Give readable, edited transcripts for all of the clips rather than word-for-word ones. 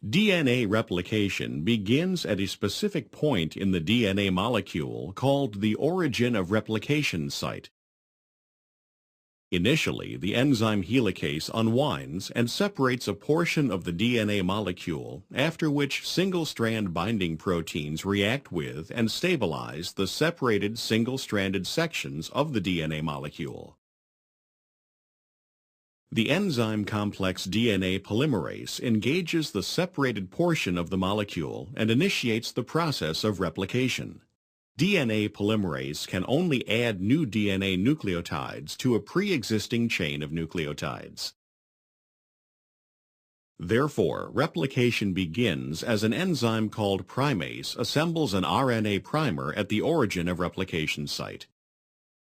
DNA replication begins at a specific point in the DNA molecule called the origin of replication site. Initially, the enzyme helicase unwinds and separates a portion of the DNA molecule, after which single-strand binding proteins react with and stabilize the separated single-stranded sections of the DNA molecule. The enzyme complex DNA polymerase engages the separated portion of the molecule and initiates the process of replication. DNA polymerase can only add new DNA nucleotides to a pre-existing chain of nucleotides. Therefore, replication begins as an enzyme called primase assembles an RNA primer at the origin of replication site.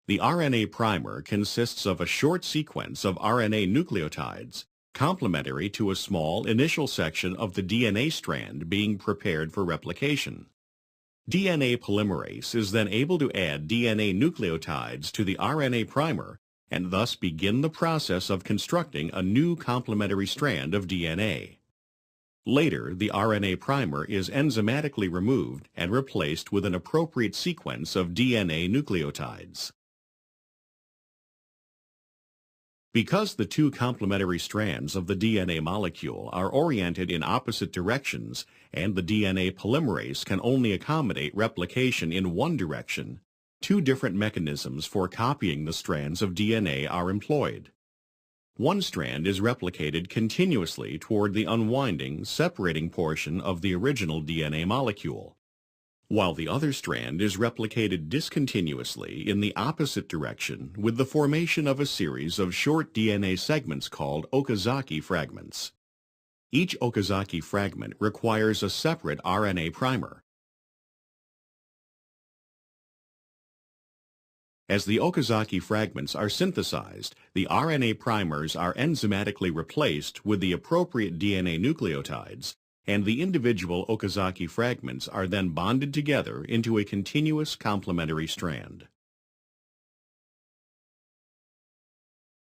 The RNA primer consists of a short sequence of RNA nucleotides, complementary to a small initial section of the DNA strand being prepared for replication. DNA polymerase is then able to add DNA nucleotides to the RNA primer and thus begin the process of constructing a new complementary strand of DNA. Later, the RNA primer is enzymatically removed and replaced with an appropriate sequence of DNA nucleotides. Because the two complementary strands of the DNA molecule are oriented in opposite directions and the DNA polymerase can only accommodate replication in one direction, two different mechanisms for copying the strands of DNA are employed. One strand is replicated continuously toward the unwinding, separating portion of the original DNA molecule, while the other strand is replicated discontinuously in the opposite direction with the formation of a series of short DNA segments called Okazaki fragments. Each Okazaki fragment requires a separate RNA primer. As the Okazaki fragments are synthesized, the RNA primers are enzymatically replaced with the appropriate DNA nucleotides, and the individual Okazaki fragments are then bonded together into a continuous complementary strand.